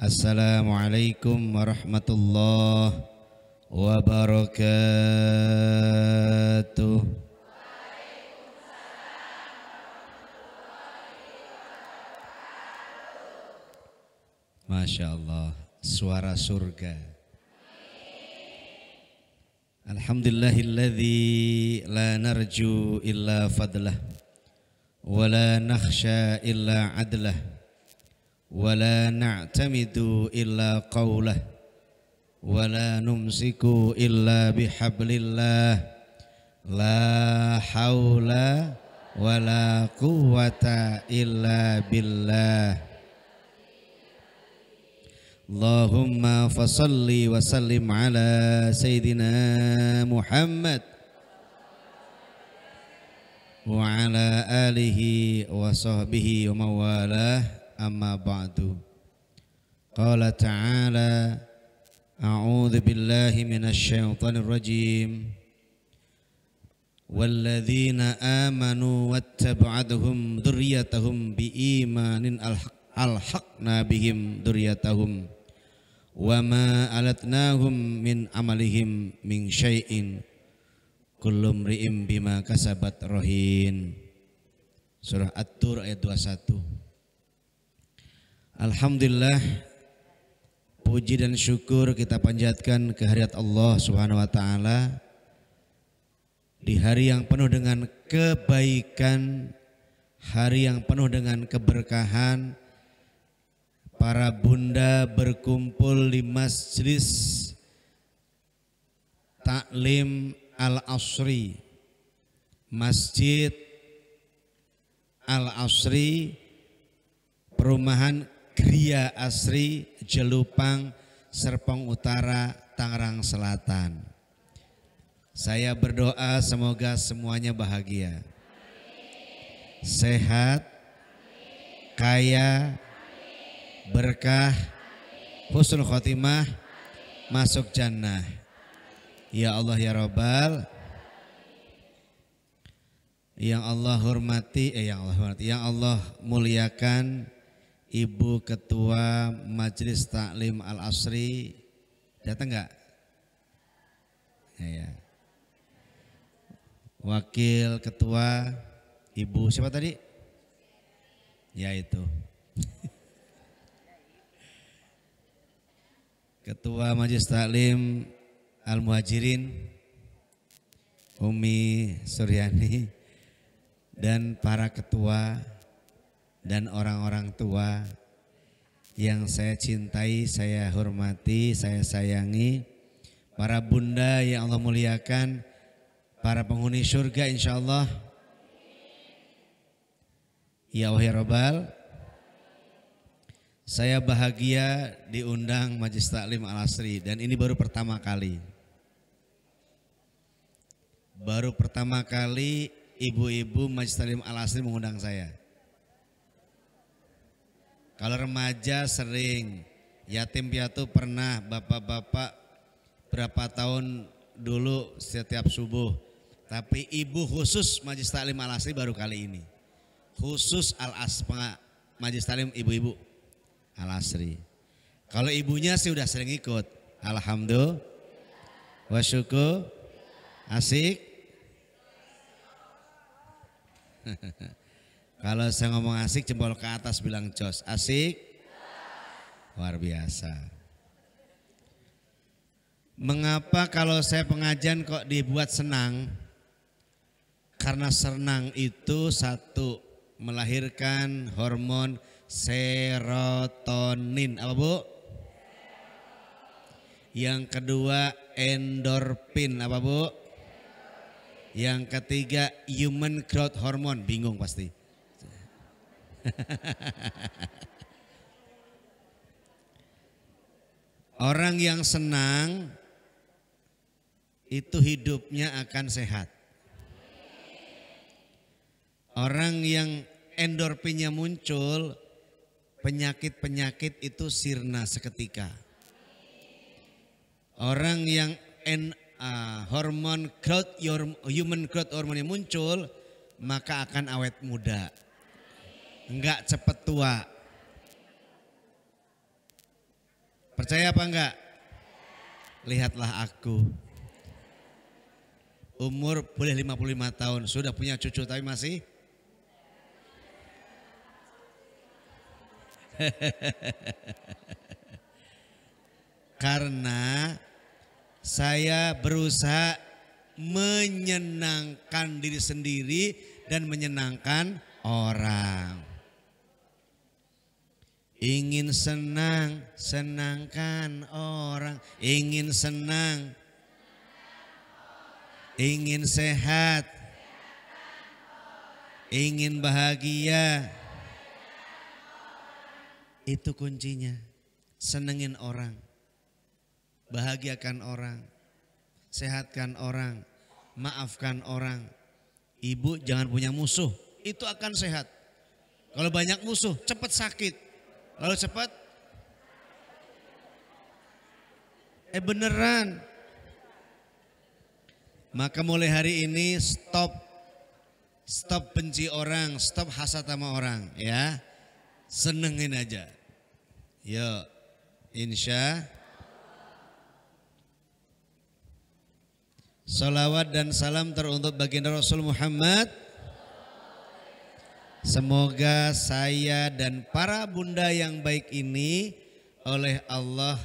Assalamualaikum warahmatullahi wabarakatuh. Masya Allah, suara surga. Alhamdulillahilladzi la narju illa fadlah wa la nakhsha illa adlah wa la na'tamidu illa qawlah wa la numsiku illa bihablillah la hawla wa la quwwata illa billah. Allahumma fasalli wa sallim ala Sayyidina Muhammad wa ala alihi wa sahbihi wa mawalah, amma ba'du. Qala ta'ala a'udhu billahi minasy syaithanir rajim walladzina amanu wattaba'athum dzurriyyatahum biimanin alhaqna bihim dzurriyyatahum wa ma alatnahum min amalihim min syai'in kullu mri'in bima kasabat rahin. Surah At-Tur ayat 21. Alhamdulillah, puji dan syukur kita panjatkan kehadirat Allah Subhanahu wa taala di hari yang penuh dengan kebaikan, hari yang penuh dengan keberkahan. Para bunda berkumpul di Majlis Taklim Al-Asri, Masjid Al-Asri, Perumahan Gria Asri, Jelupang, Serpong Utara, Tangerang Selatan. Saya berdoa semoga semuanya bahagia, sehat, kaya, berkah, husnul khotimah, masuk jannah. Ya Allah ya Rabbal. Yang Allah hormati, yang Allah muliakan Ibu Ketua Majelis Taklim Al-Asri, datang enggak? Ya. Wakil Ketua Ibu siapa tadi? Ya itu. Ketua Majelis Taklim Al-Muhajirin Umi Suryani dan para ketua dan orang-orang tua yang saya cintai, saya hormati, saya sayangi, para bunda yang Allah muliakan, para penghuni surga insyaallah. Ya Allah ya Rabbal. Saya bahagia diundang Majelis Taklim Al-Asri dan ini baru pertama kali. Baru pertama kali ibu-ibu Majelis Taklim Al-Asri mengundang saya. Kalau remaja sering, yatim piatu pernah, bapak-bapak berapa tahun dulu setiap subuh. Tapi ibu khusus Majelis Taklim Al-Asri baru kali ini. Khusus Majelis Taklim ibu-ibu Al-Asri. Kalau ibunya sih udah sering ikut. Alhamdulillah wa syukur. Asik. Kalau saya ngomong asik jempol ke atas bilang jos. Asik. Luar biasa. Mengapa kalau saya pengajian kok dibuat senang? Karena senang itu satu, melahirkan hormon serotonin. Apa Bu? Yang kedua endorfin. Apa Bu? Yang ketiga human growth hormone. Bingung pasti. Orang yang senang itu hidupnya akan sehat. Orang yang endorfinnya muncul, penyakit-penyakit itu sirna seketika. Orang yang hormon growth, human growth hormone muncul, maka akan awet muda. Enggak cepat tua. Percaya apa enggak? Lihatlah aku. Umur boleh 55 tahun, sudah punya cucu tapi masih karena saya berusaha menyenangkan diri sendiri dan menyenangkan orang. Ingin senang, senangkan orang. Ingin senang, ingin sehat, ingin bahagia. Itu kuncinya. Senengin orang, bahagiakan orang, sehatkan orang, maafkan orang. Ibu jangan punya musuh, itu akan sehat. Kalau banyak musuh, cepat sakit. Kalau cepat, beneran. Maka mulai hari ini stop benci orang, stop hasad sama orang, ya. Senengin aja. Yuk, insya. Salawat dan salam teruntuk baginda Rasul Muhammad. Semoga saya dan para bunda yang baik ini oleh Allah,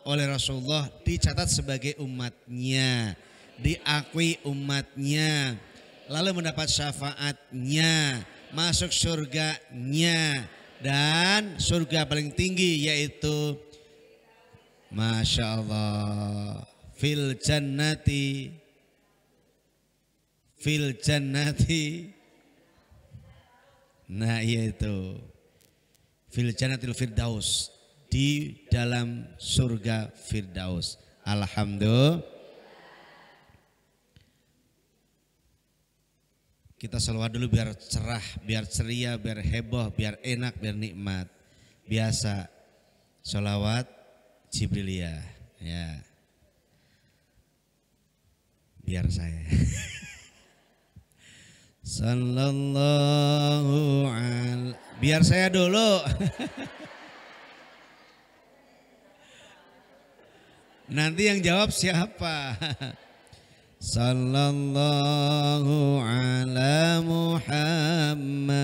oleh Rasulullah dicatat sebagai umatnya, diakui umatnya, lalu mendapat syafaatnya, masuk surganya, dan surga paling tinggi yaitu Masya Allah fil jannati nah yaitu fil jannatil firdaus, di dalam surga firdaus. Alhamdulillah. Kita selawat dulu biar cerah, biar ceria, biar heboh, biar enak, biar nikmat. Biasa selawat Jibriliyah, ya. Biar saya. Sallallahu alaihi. Biar saya dulu. Nanti yang jawab siapa? Sallallahu ala Muhammad.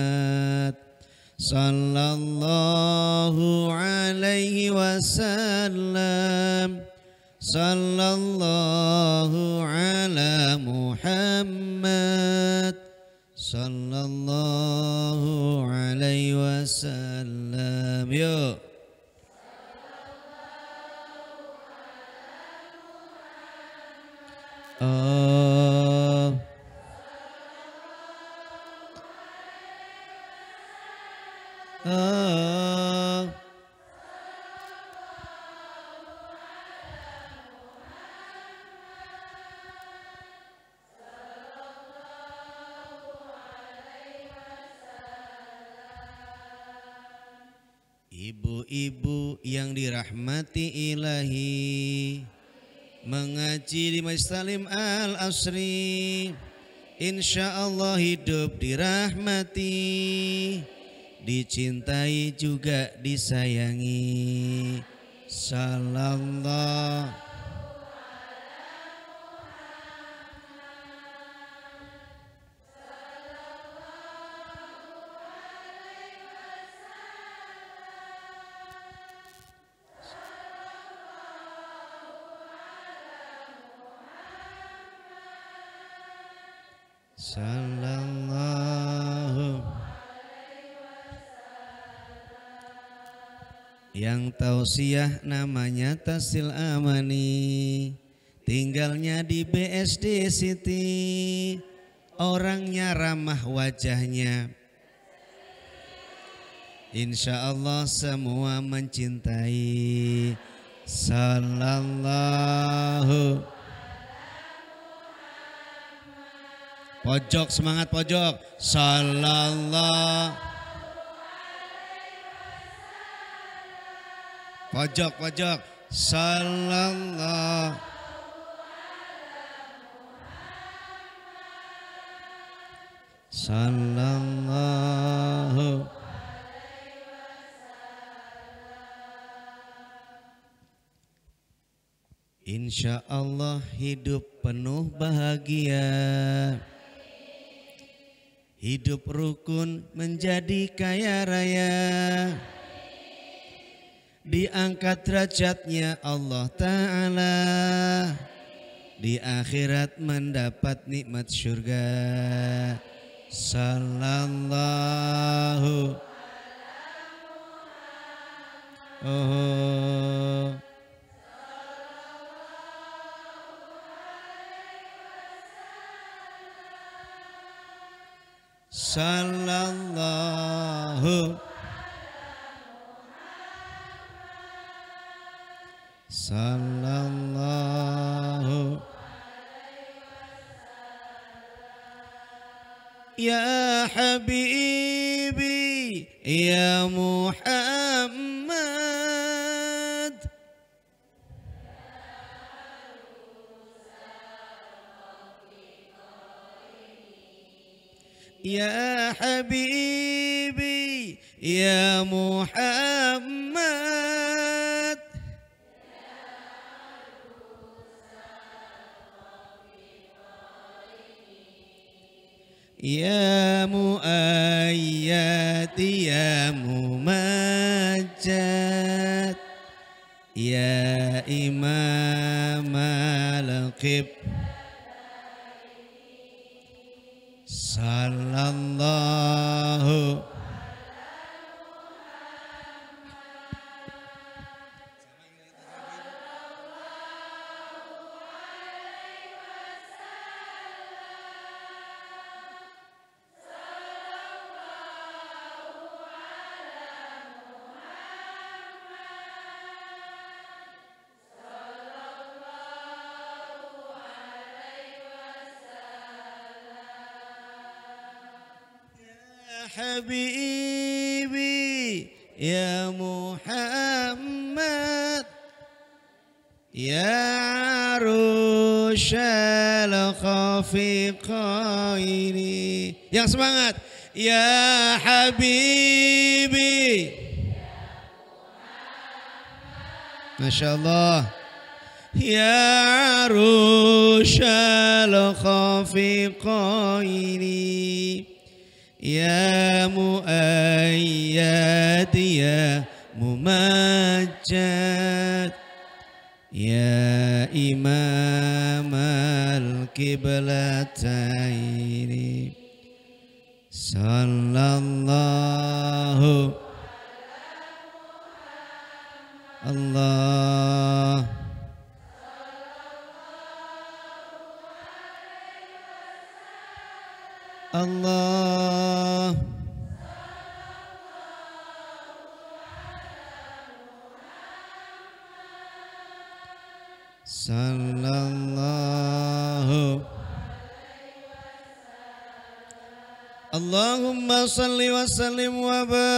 Sallallahu alaihi wasallam. Sallallahu ala Muhammad. Sallallahu alaihi wasallam. Yuk. Oh. Oh. Ibu-ibu yang dirahmati ilahi, mengaji di Majlis Talim Al-Asri, insya Allah hidup dirahmati, dicintai juga disayangi. Sallallahu. Sallallahu. Yang tausiah namanya Tasil Amani, tinggalnya di BSD City, orangnya ramah wajahnya, insya Allah semua mencintai. Sallallahu. Pojok, semangat pojok. Sallallahu. Pojok, pojok. Sallallahu. Sallallahu. Insya Allah hidup penuh bahagia, hidup rukun menjadi kaya raya, diangkat derajatnya Allah Ta'ala, di akhirat mendapat nikmat surga. Sallallahu Sallallahu Sallallahu Ya Habibi Ya Muhammad Ya Habibi Ya Muhammad Ya Muayyad Ya Mumajjad Ya Imam al-Qib Sallallahu Habibi Ya Muhammad Ya Arushal Khafiqaini. Yang semangat Ya Habibi Masya Allah Ya Arushal Khafiqaini Ya Muayyad Ya Mumajjad Ya Imam al-Qiblataini Sallallahu Allah Allah Sallallahu Allahumma salli wa sallim wa barik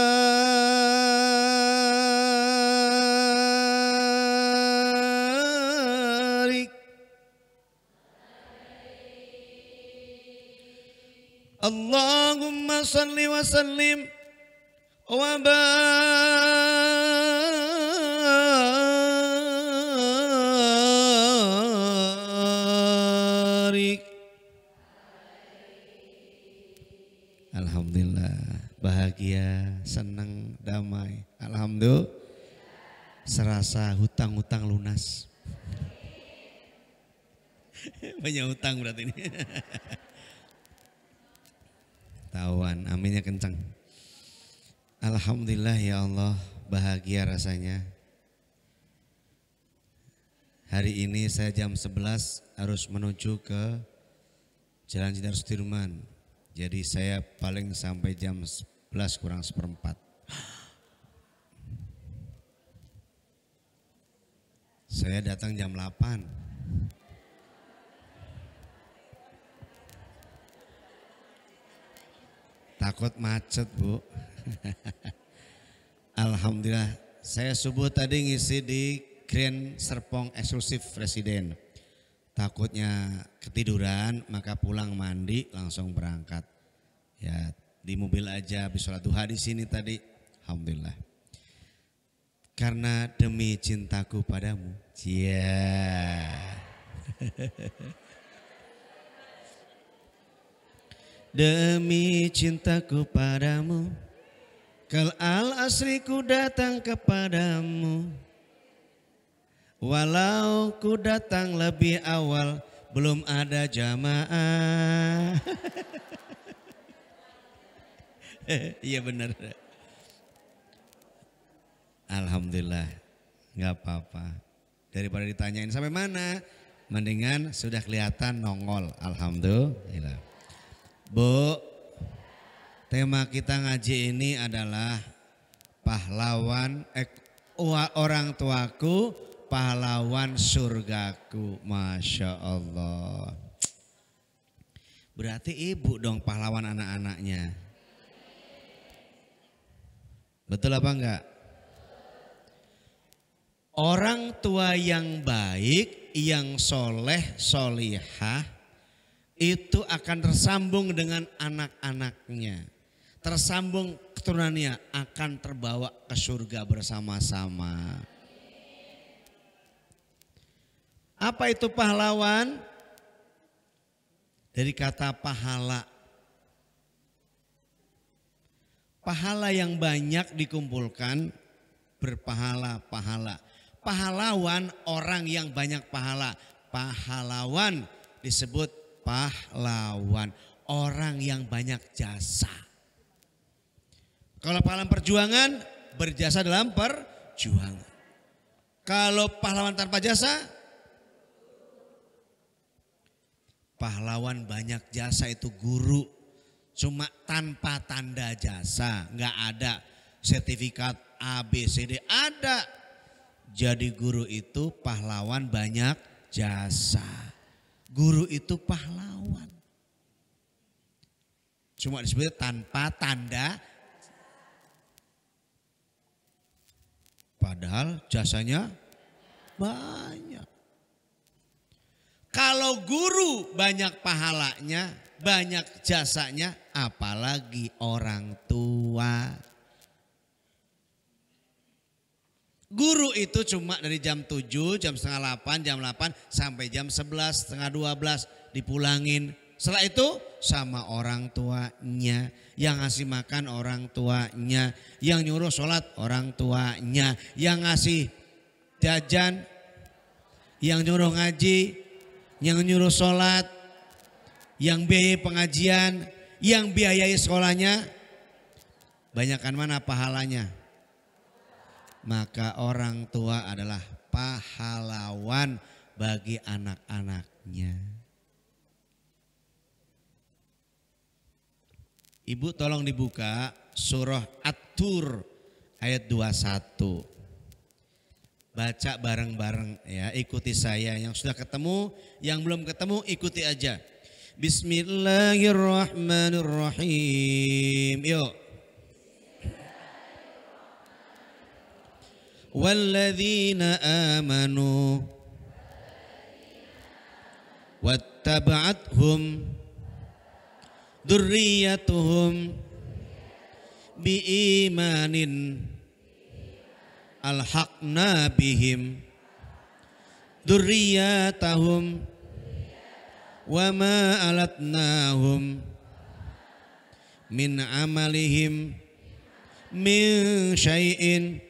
Allahumma salli wa sallim wa barik. Alhamdulillah, bahagia, senang, damai. Alhamdulillah, serasa hutang-hutang lunas. Banyak hutang berarti ini. Tawan, aminnya kencang. Alhamdulillah ya Allah, bahagia rasanya. Hari ini saya jam 11 harus menuju ke Jalan Jenderal Sudirman. Jadi saya paling sampai jam 11 kurang seperempat. Saya datang jam 8. Takut macet, Bu. Alhamdulillah, saya subuh tadi ngisi di Grand Serpong eksklusif Presiden. Takutnya ketiduran, maka pulang mandi langsung berangkat. Ya, di mobil aja habis sholat duha di sini tadi. Alhamdulillah. Karena demi cintaku padamu. Cia. Demi cintaku padamu, kal al-asri ku datang kepadamu. Walau ku datang lebih awal, belum ada jamaah. Iya benar. Alhamdulillah, nggak apa-apa. Daripada ditanyain sampai mana, mendingan sudah kelihatan nongol. Alhamdulillah. Bu, tema kita ngaji ini adalah pahlawan orang tuaku, pahlawan surgaku. Masya Allah. Berarti ibu dong pahlawan anak-anaknya. Betul apa enggak? Orang tua yang baik, yang soleh, solihah, itu akan tersambung dengan anak-anaknya. Tersambung keturunannya akan terbawa ke surga bersama-sama. Apa itu pahlawan? Dari kata pahala. Pahala yang banyak dikumpulkan berpahala-pahala. Pahlawan orang yang banyak pahala. Pahlawan disebut pahlawan. Orang yang banyak jasa. Kalau pahlawan perjuangan berjasa dalam perjuangan. Kalau pahlawan tanpa jasa, pahlawan banyak jasa itu guru. Cuma tanpa tanda jasa. Enggak ada sertifikat A, B, C, D. Ada. Jadi guru itu pahlawan banyak jasa. Guru itu pahlawan. Cuma disebut tanpa tanda. Padahal jasanya banyak. Kalau guru banyak pahalanya, banyak jasanya, apalagi orang tua. Guru itu cuma dari jam 7, jam setengah 8, jam 8 sampai jam 11, setengah 12 dipulangin. Setelah itu sama orang tuanya, yang ngasih makan orang tuanya, yang nyuruh sholat orang tuanya, yang ngasih jajan, yang nyuruh ngaji, yang nyuruh sholat, yang biayai pengajian, yang biayai sekolahnya. Banyakan mana pahalanya? Maka orang tua adalah pahlawan bagi anak-anaknya. Ibu tolong dibuka surah At-Tur ayat 21. Baca bareng-bareng ya, ikuti saya. Yang sudah ketemu, yang belum ketemu ikuti aja. Bismillahirrahmanirrahim. Yuk. Walladzina amanu wattaba'athum dzurriyyatuhum biimanin alhaqna bihim dzurriyyatahum wama alatnahum min amalihim min syai'in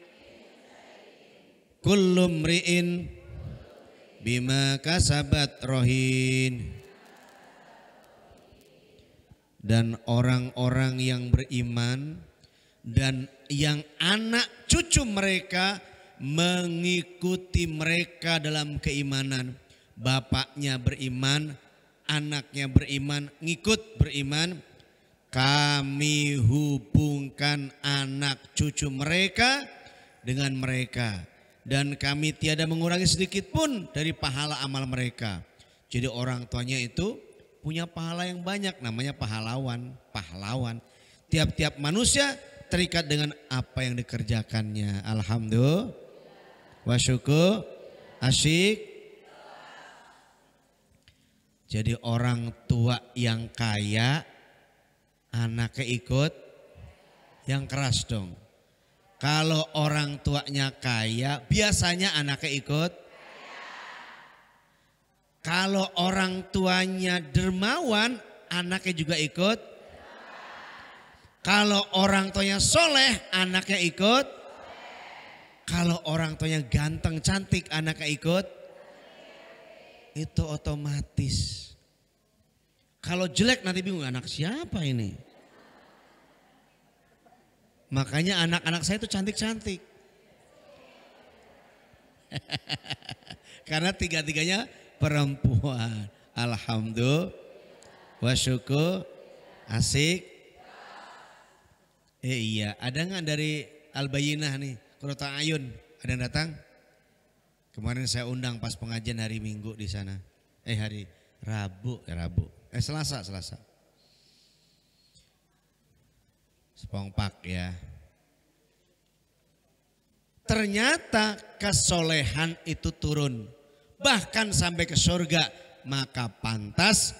kullu mri'in bima kasabat rohin. Dan orang-orang yang beriman dan yang anak cucu mereka mengikuti mereka dalam keimanan. Bapaknya beriman, anaknya beriman, ngikut beriman. Kami hubungkan anak cucu mereka dengan mereka. Dan kami tiada mengurangi sedikit pun dari pahala amal mereka. Jadi orang tuanya itu punya pahala yang banyak, namanya pahlawan. Pahlawan. Tiap-tiap manusia terikat dengan apa yang dikerjakannya. Alhamdulillah. Wa syukur. Asyik. Jadi orang tua yang kaya, anaknya ikut, yang keras dong. Kalau orang tuanya kaya, biasanya anaknya ikut. Kalau orang tuanya dermawan, anaknya juga ikut. Kalau orang tuanya soleh, anaknya ikut. Kalau orang tuanya ganteng, cantik, anaknya ikut. Itu otomatis. Kalau jelek nanti bingung, anak siapa ini? Makanya anak-anak saya itu cantik-cantik. Karena tiga-tiganya perempuan. Alhamdulillah. Wa syukur. Asik. Iya, ada nggak dari Al-Bayyinah nih? Kurota Ayun, ada yang datang? Kemarin saya undang pas pengajian hari Minggu di sana. Hari Rabu. Selasa. Spongpak ya. Ternyata kesolehan itu turun. Bahkan sampai ke surga. Maka pantas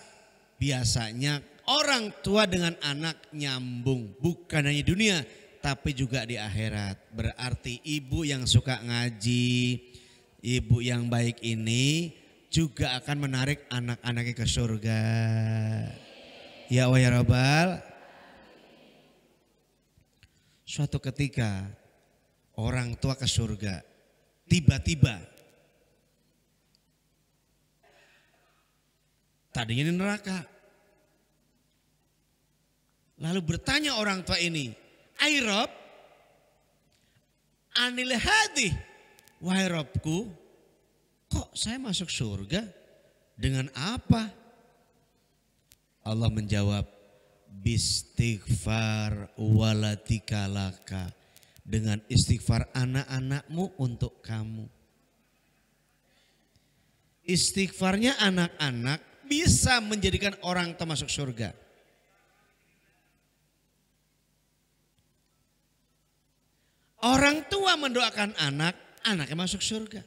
biasanya orang tua dengan anak nyambung. Bukan hanya di dunia tapi juga di akhirat. Berarti ibu yang suka ngaji, ibu yang baik ini juga akan menarik anak-anaknya ke surga. Ya Allah ya Rabbal. Suatu ketika orang tua ke surga, tiba-tiba tadinya di neraka. Lalu bertanya orang tua ini, "Ai Rob, anil hadih, wahai Robku, kok saya masuk surga? Dengan apa?" Allah menjawab, "Bistighfar waladika laka." Dengan istighfar anak-anakmu untuk kamu. Istighfarnya anak-anak bisa menjadikan orang tua masuk surga. Orang tua mendoakan anak, anaknya masuk surga.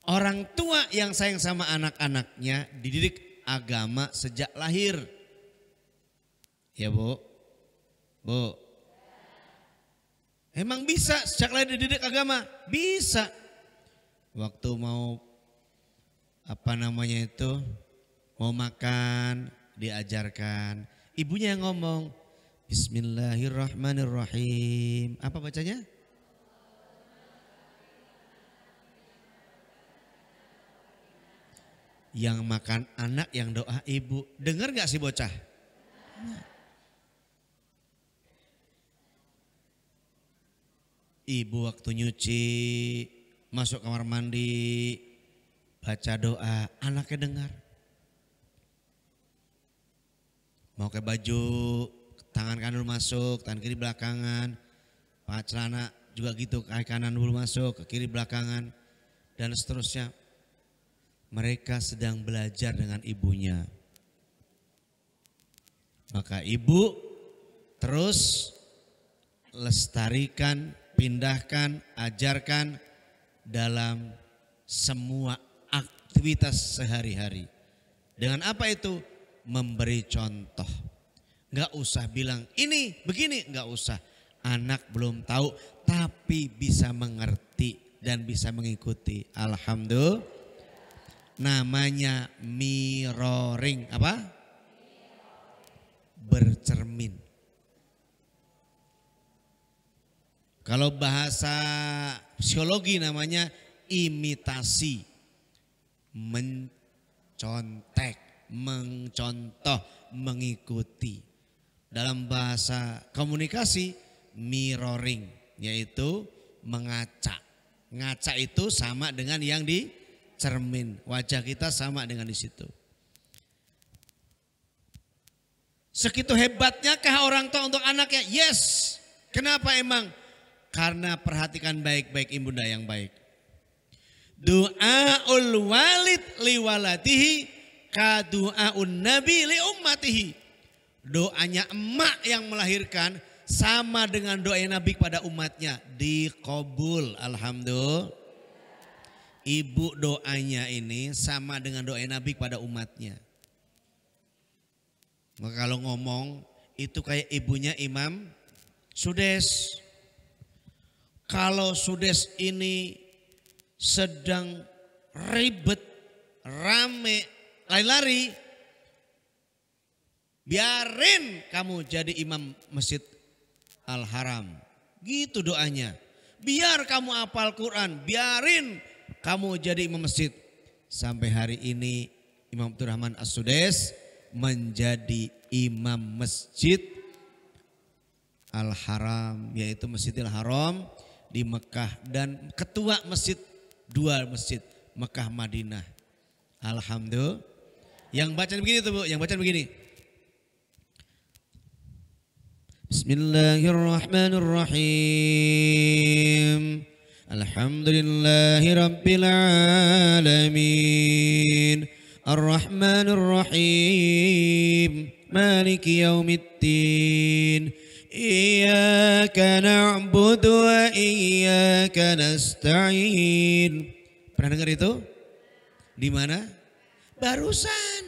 Orang tua yang sayang sama anak-anaknya dididik agama sejak lahir. Ya Bu? Emang bisa sejak lahir dididik agama? Bisa. Waktu mau mau makan diajarkan. Ibunya yang ngomong, Bismillahirrahmanirrahim. Apa bacanya? Yang makan anak, yang doa ibu. Dengar gak sih bocah? Ibu waktu nyuci, masuk kamar mandi, baca doa, anaknya dengar. Mau ke baju, tangan kanan dulu masuk, tangan kiri belakangan. Pakai celana juga gitu, kaki kanan dulu masuk, ke kiri belakangan. Dan seterusnya. Mereka sedang belajar dengan ibunya. Maka ibu terus lestarikan, pindahkan, ajarkan dalam semua aktivitas sehari-hari. Dengan apa itu? Memberi contoh. Enggak usah bilang ini begini, enggak usah. Anak belum tahu tapi bisa mengerti dan bisa mengikuti. Alhamdulillah. Namanya mirroring, apa? Bercermin. Kalau bahasa psikologi namanya imitasi. Mencontek, mencontoh, mengikuti. Dalam bahasa komunikasi mirroring, yaitu mengaca. Ngaca itu sama dengan yang di cermin, wajah kita sama dengan di situ. Segitu hebatnya kah orang tua untuk anaknya? Yes. Kenapa emang? Karena perhatikan baik-baik ibunda yang baik. Du'aul walid li waladihi ka du'aun nabi li ummatihi. Doanya emak yang melahirkan sama dengan doa Nabi kepada umatnya, dikabul. Alhamdulillah. Ibu doanya ini sama dengan doa Nabi kepada umatnya. Maka kalau ngomong itu kayak ibunya Imam Sudes. Kalau Sudes ini sedang ribet, rame, lari-lari, biarin kamu jadi imam Masjid Al-Haram. Gitu doanya. Biar kamu hafal Quran, biarin kamu jadi imam masjid. Sampai hari ini Imam Abdurrahman As-Sudais menjadi imam Masjid Al-Haram, yaitu Masjidil Haram di Mekah, dan ketua masjid, dua masjid, Mekah Madinah. Alhamdulillah. Yang baca begini tuh Bu, yang baca begini. Bismillahirrahmanirrahim. Alhamdulillahi rabbil alamin. Ar-Rahmanir-Rahim. Maliki yaumiddin. Iyyaka na'budu wa iyyaka nasta'in. Pernah dengar itu? Di mana? Barusan.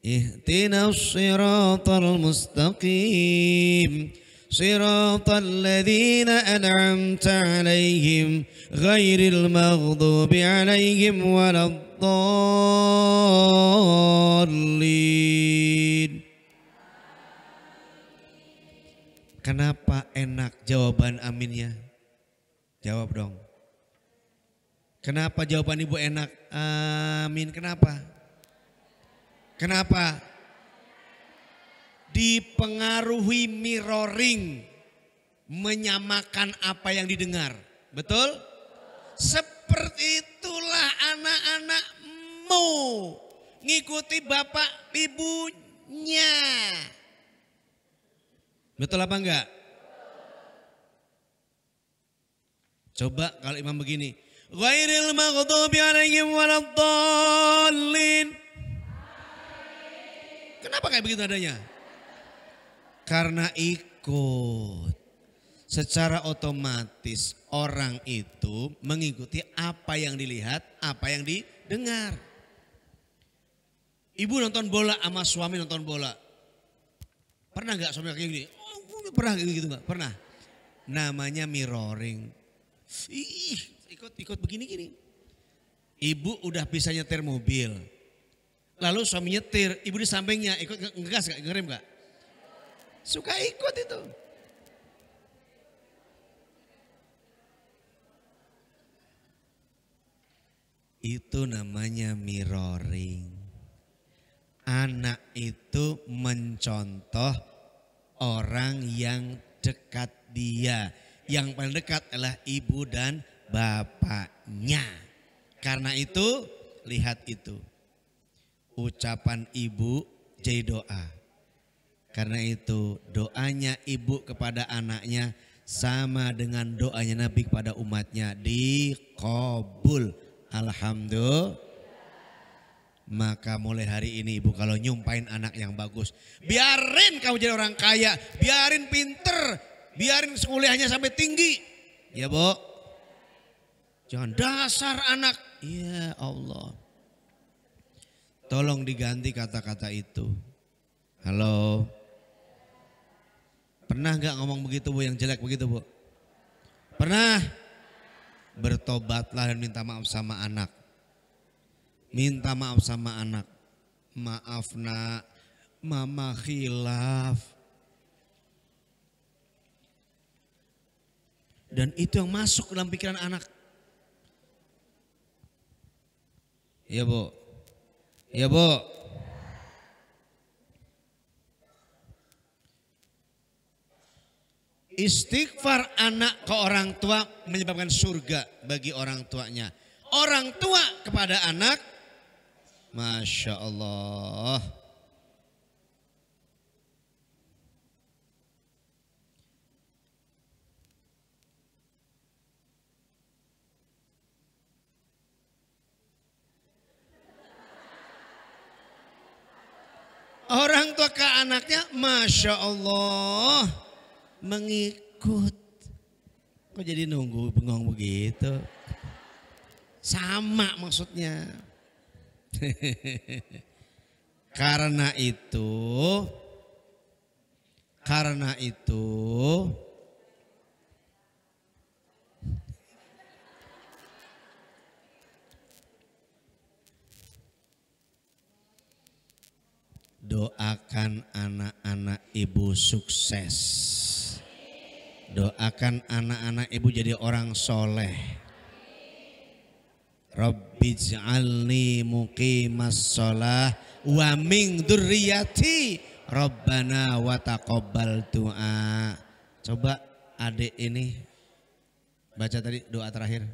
Ihdinas siratal mustaqim. Siratal ladzina an'amta 'alaihim ghairil maghdubi 'alaihim waladdallin. Kenapa enak jawaban aminnya? Jawab dong. Kenapa jawaban ibu enak? Amin. Kenapa? Kenapa? Dipengaruhi mirroring, menyamakan apa yang didengar. Betul? Seperti itulah anak-anakmu, ngikuti bapak ibunya. Betul apa enggak? Coba kalau imam begini, ghairil maghdubi 'alaihim waladdallin. Kenapa kayak begitu adanya? Karena ikut. Secara otomatis orang itu mengikuti apa yang dilihat, apa yang didengar. Ibu nonton bola sama suami nonton bola. Pernah nggak suami kayak gini? Oh, pernah gitu nggak? Pernah. Namanya mirroring. Ih, ikut begini-gini. Ibu udah bisa nyetir mobil. Lalu suami nyetir, ibu di sampingnya ikut ngegas gak, ngerem gak? Suka ikut itu. Itu namanya mirroring. Anak itu mencontoh orang yang dekat dia. Yang paling dekat adalah ibu dan bapaknya. Karena itu, lihat itu. Ucapan ibu jadi doa. Karena itu doanya ibu kepada anaknya sama dengan doanya Nabi kepada umatnya. Dikabul. Alhamdulillah. Maka mulai hari ini ibu kalau nyumpain anak yang bagus. Biarin kamu jadi orang kaya. Biarin pinter. Biarin kuliahnya sampai tinggi. Ya Bu. Jangan dasar anak. Ya Allah. Tolong diganti kata-kata itu. Halo. Pernah gak ngomong begitu Bu, yang jelek begitu Bu? Pernah? Bertobatlah dan minta maaf sama anak. Minta maaf sama anak. Maaf nak, mama khilaf. Dan itu yang masuk dalam pikiran anak. Iya Bu. Iya Bu. Istighfar anak ke orang tua menyebabkan surga bagi orang tuanya. Orang tua kepada anak, Masya Allah. Orang tua ke anaknya, Masya Allah, mengikut. Kok jadi nunggu bengong begitu? Sama maksudnya. Karena itu doakan anak-anak ibu sukses. Doakan anak-anak ibu jadi orang soleh. Rabbij'alni muqimas sholah wa min dzurriyyati Rabbana wa taqabbal du'a. Coba adik ini baca tadi doa terakhir.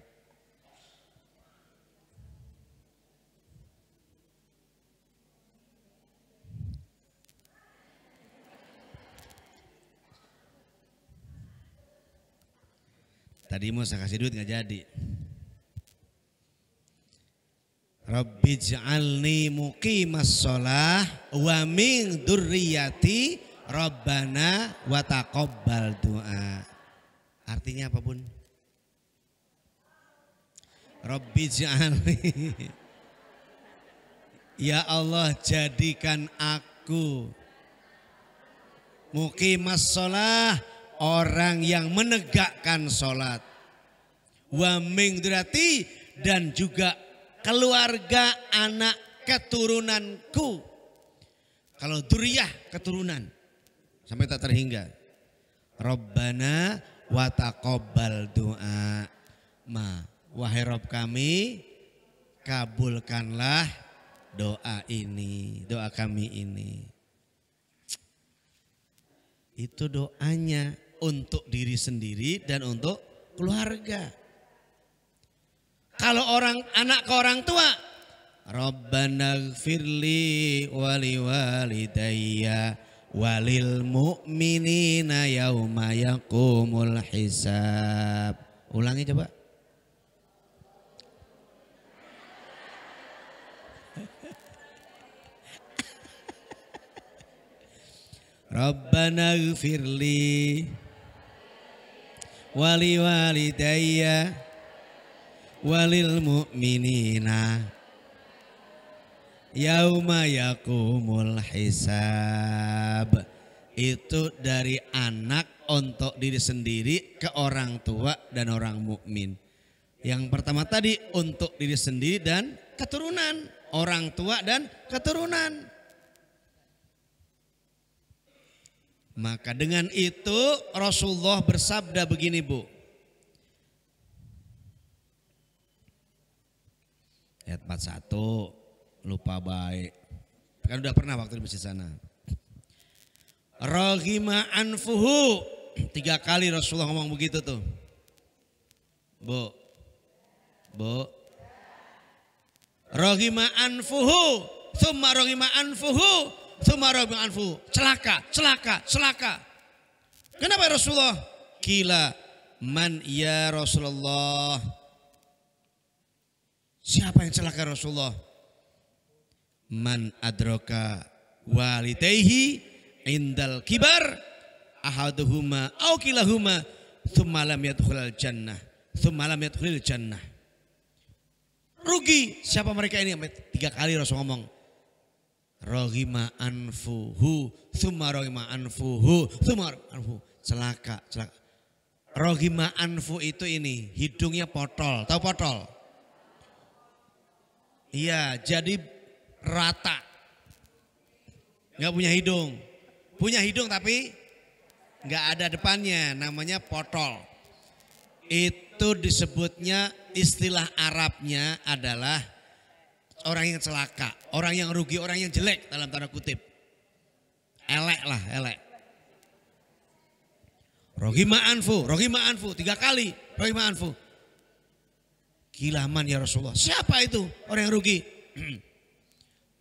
Tadi mau saya kasih duit nggak jadi. Rabbij'alni muqimas sholah wa min dzurriyyati Rabbana wa taqabbal du'a. Artinya apa Bun? Rabbij'alni, ya Allah jadikan aku muqimas sholah, orang yang menegakkan sholat. Wa min dzurriyyati, dan juga keluarga anak keturunanku. Kalau dzurriyah keturunan sampai tak terhingga. Rabbana wa taqabbal du'a. Wahai Rabb kami, kabulkanlah doa ini, doa kami ini. Itu doanya untuk diri sendiri dan untuk keluarga. Kalau anak ke orang tua, Rabbana gfirli wali walidayya walil mu'minina yauma yaqumul hisab. Ulangi coba. Rabbana gfirli wali walidayya walil mu'minina yauma yaqumul hisab. Itu dari anak untuk diri sendiri ke orang tua dan orang mukmin. Yang pertama tadi untuk diri sendiri dan keturunan, orang tua dan keturunan. Maka dengan itu Rasulullah bersabda begini Bu. Ayat 41, lupa baik. Kan udah pernah waktu di masjid sana. Raghima anfuhu. 3 kali Rasulullah ngomong begitu tuh. Bu. Raghima anfuhu. Tsumma raghima anfuhu. Tsumma anfu, celaka. Kenapa ya Rasulullah? Kila man ya Rasulullah. Siapa yang celaka Rasulullah? Man adroka walidayhi indal kibar ahaduhuma au kilahuma tsumma lam yadkhulul jannah. Rugi siapa mereka ini? 3 kali Rasul ngomong. Rohima anfuhu, summa rohima anfuhu, summa anfuhu. Celaka. Rohima anfu itu ini, hidungnya potol. Tahu potol? Iya, jadi rata. Nggak punya hidung. Punya hidung tapi nggak ada depannya, namanya potol. Itu disebutnya, istilah Arabnya adalah orang yang celaka, orang yang rugi, orang yang jelek dalam tanda kutip. Elek. Rohima anfu, 3 kali. Rohima anfu. Kilaman ya Rasulullah. Siapa itu orang yang rugi?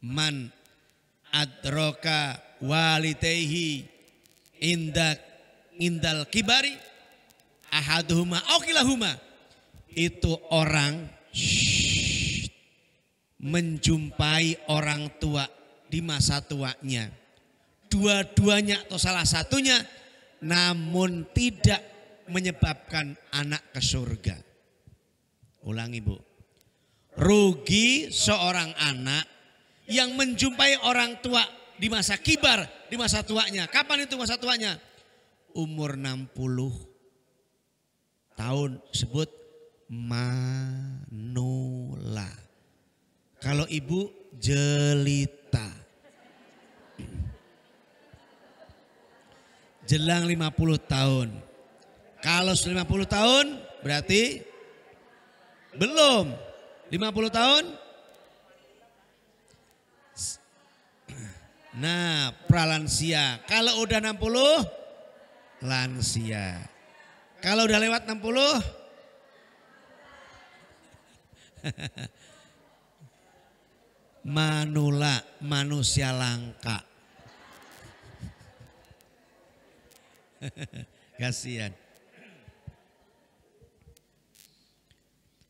Man adroka walidayhi indal kibari ahaduhuma au kilahuma. Itu orang menjumpai orang tua di masa tuanya, dua-duanya atau salah satunya, namun tidak menyebabkan anak ke surga. Ulangi Bu. Rugi seorang anak yang menjumpai orang tua di masa kibar, di masa tuanya. Kapan itu masa tuanya? Umur 60 tahun, sebut manula. Kalau ibu jelita. Jelang 50 tahun. Kalau sudah 50 tahun berarti belum. 50 tahun. Nah, pralansia. Kalau udah 60 lansia. Kalau udah lewat 60 manula, manusia langka. Kasihan.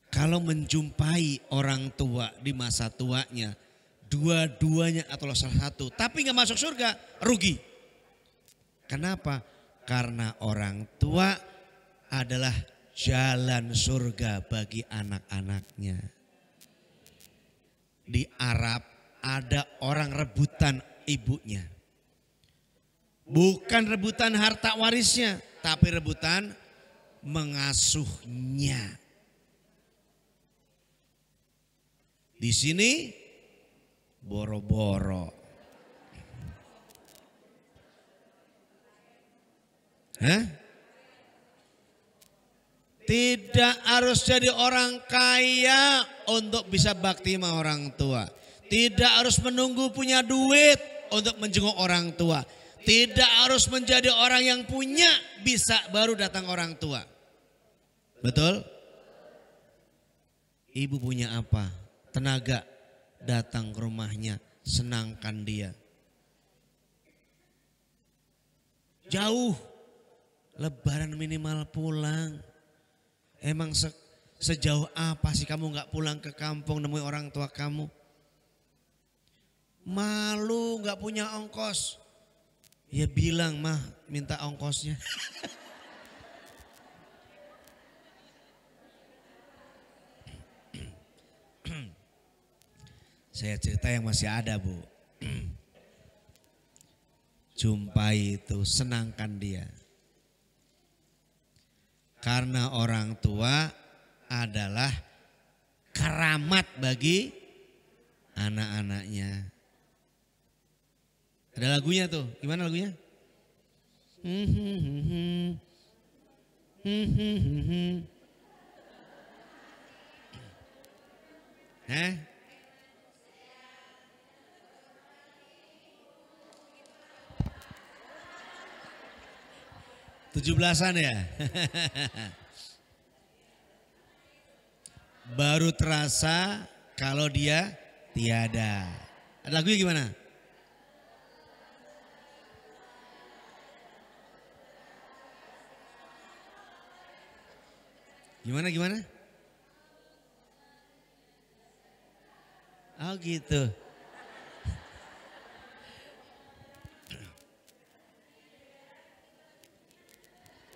Kalau menjumpai orang tua di masa tuanya, dua-duanya atau salah satu, tapi nggak masuk surga, rugi. Kenapa? Karena orang tua adalah jalan surga bagi anak-anaknya. Di Arab ada orang rebutan ibunya. Bukan rebutan harta warisnya, tapi rebutan mengasuhnya. Di sini boro-boro. Hah? Tidak harus jadi orang kaya untuk bisa bakti sama orang tua. Tidak harus menunggu punya duit untuk menjenguk orang tua. Tidak harus menjadi orang yang punya bisa baru datang orang tua. Betul? Ibu punya apa? Tenaga, datang ke rumahnya, senangkan dia. Jauh, lebaran minimal pulang. Emang sejauh apa sih kamu gak pulang ke kampung nemuin orang tua kamu? Malu gak punya ongkos. Ya bilang mah minta ongkosnya. Saya cerita yang masih ada, Bu. Jumpai itu, senangkan dia. Karena orang tua adalah keramat bagi anak-anaknya. Ada lagunya tuh, gimana lagunya? Hah? 17-an ya. Baru terasa kalau dia tiada. Ada lagunya gimana? Gimana? Oh gitu.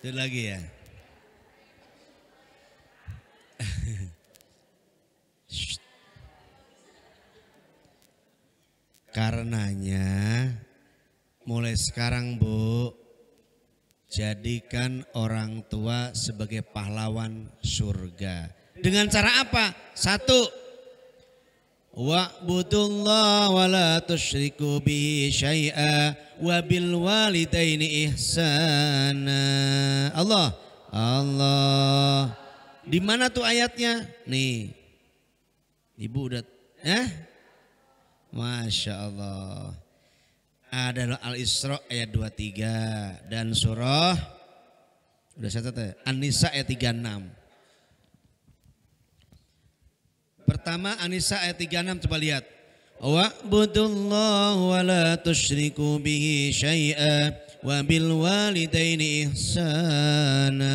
Itu lagi ya. Karenanya mulai sekarang, Bu, jadikan orang tua sebagai pahlawan surga. Dengan cara apa? Satu, wa'budullah wa la tusyriku bihi syai'a wa bil walidaini ihsana. Allah. Di mana tuh ayatnya? Nih. Ibu udah Masya Allah. Ada Al-Isra ayat 23 dan surah udah saya catat, An-Nisa ayat 36. Pertama An-Nisa ayat 36, coba lihat. Wa'budullah wa la tusyriku bihi syai'a wa bil walidaini ihsana.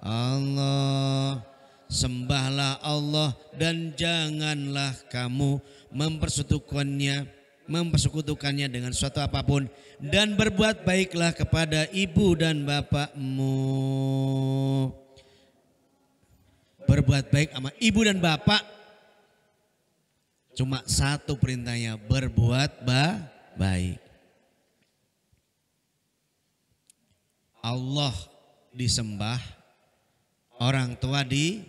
Allah, sembahlah Allah dan janganlah kamu mempersekutukannya dengan suatu apapun, dan berbuat baiklah kepada ibu dan bapakmu. berbuat baik sama ibu dan bapak. Cuma satu perintahnya, berbuat baik. Allah disembah, orang tua dibaktii.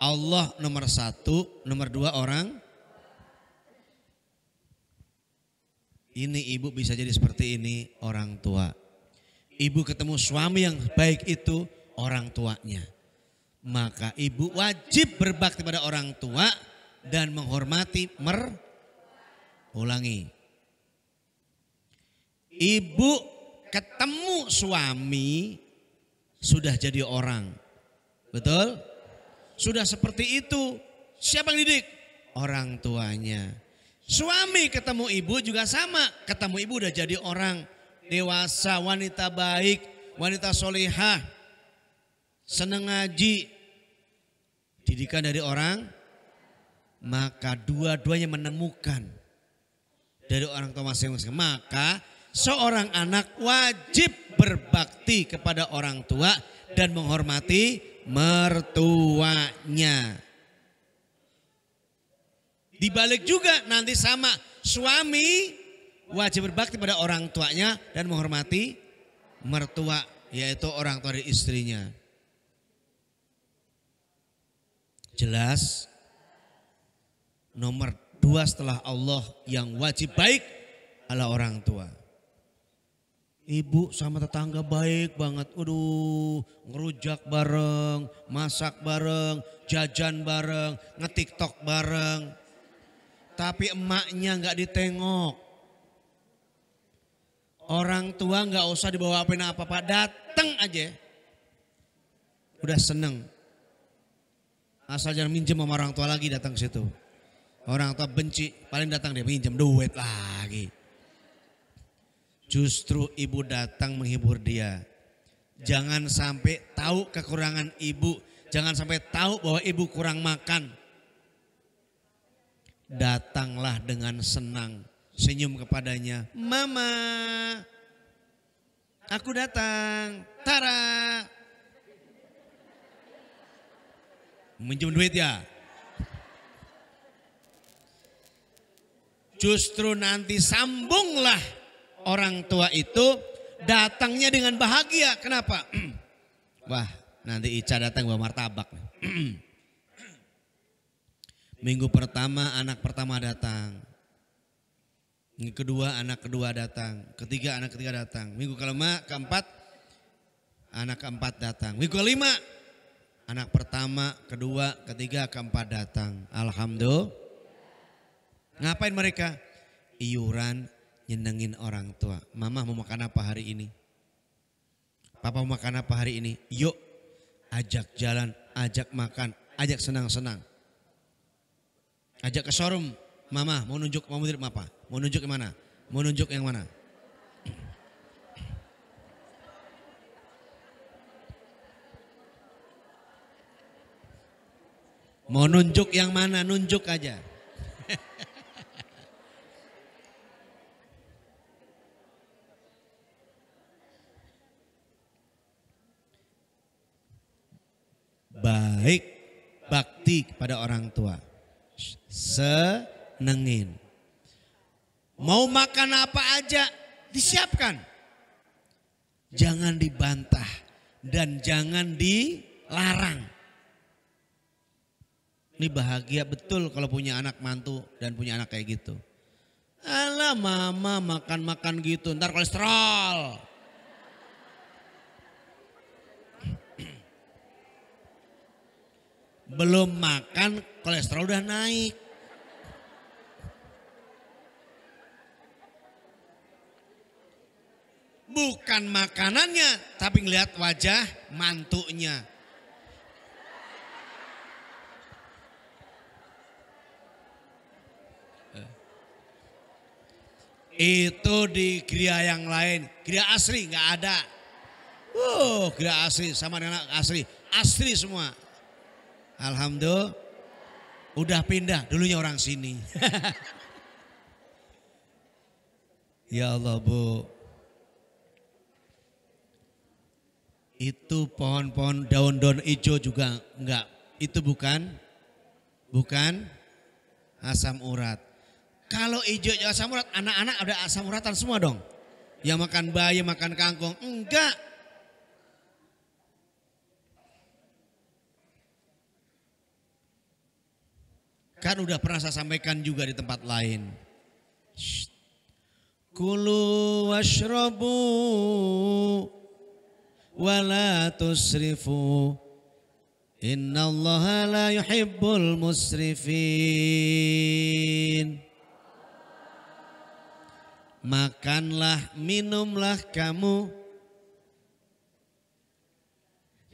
Allah nomor satu, nomor dua orang. Ini ibu bisa jadi seperti ini, orang tua. Ibu ketemu suami yang baik itu, orang tuanya. Maka ibu wajib berbakti pada orang tua dan menghormati ulangi. Ibu ketemu suami sudah jadi orang. Betul? Sudah seperti itu. Siapa yang didik? Orang tuanya. Suami ketemu ibu juga sama. Ketemu ibu udah jadi orang dewasa, wanita baik, wanita solehah, senang ngaji, didikan dari orang. Maka dua-duanya menemukan dari orang tua masing-masing. Maka seorang anak wajib berbakti kepada orang tua dan menghormati mertuanya. Dibalik juga nanti sama, suami wajib berbakti pada orang tuanya dan menghormati mertua, yaitu orang tua dari istrinya. Jelas? Nomor 2 setelah Allah yang wajib baik adalah orang tua. Ibu sama tetangga baik banget. Aduh, ngerujak bareng, masak bareng, jajan bareng, nge-TikTok bareng. Tapi emaknya nggak ditengok. Orang tua nggak usah dibawa apa-apa, datang aja. Udah seneng. Asal jangan minjem sama orang tua lagi datang ke situ. Orang tua benci, paling datang dia minjem duit lagi. Justru ibu datang menghibur dia. Jangan sampai tahu kekurangan ibu. Jangan sampai tahu bahwa ibu kurang makan. Datanglah dengan senang. Senyum kepadanya. Mama, aku datang. Tara. Minjem duit ya. Justru nanti sambunglah orang tua itu datangnya dengan bahagia. Kenapa? Wah, nanti Ica datang bawa martabak. Minggu pertama anak pertama datang. Minggu kedua anak kedua datang. Ketiga anak ketiga datang. Minggu keempat anak keempat datang. Minggu kelima anak pertama, kedua, ketiga, keempat datang. Alhamdulillah. Ngapain mereka? Iuran, nyenengin orang tua. Mama mau makan apa hari ini? Papa mau makan apa hari ini? Yuk, ajak jalan, ajak makan, ajak senang-senang. Ajak ke showroom. Mama mau nunjuk, mau mirip apa? Mau nunjuk yang mana? Mau nunjuk yang mana? Mau nunjuk yang mana? Nunjuk aja. Baik bakti kepada orang tua. Senengin. Mau makan apa aja disiapkan. Jangan dibantah dan jangan dilarang. Ini bahagia betul kalau punya anak mantu dan punya anak kayak gitu. Alah mama makan-makan gitu ntar kolesterol. Belum makan kolesterol udah naik. Bukan makanannya tapi ngelihat wajah mantunya. Itu di gereja yang lain, gereja asli nggak ada. Gereja asli sama dengan asli, asli semua. Alhamdulillah, udah pindah, dulunya orang sini. Ya Allah Bu. Itu pohon-pohon daun-daun hijau juga enggak. Itu bukan asam urat. Kalau hijau asam urat, anak-anak ada asam uratan semua dong. Yang makan bayi, makan kangkung, enggak. Kan udah pernah saya sampaikan juga di tempat lain. Kulu washrabu wala tusrifu. Innallaha la yuhibbul musrifin. Makanlah, minumlah kamu.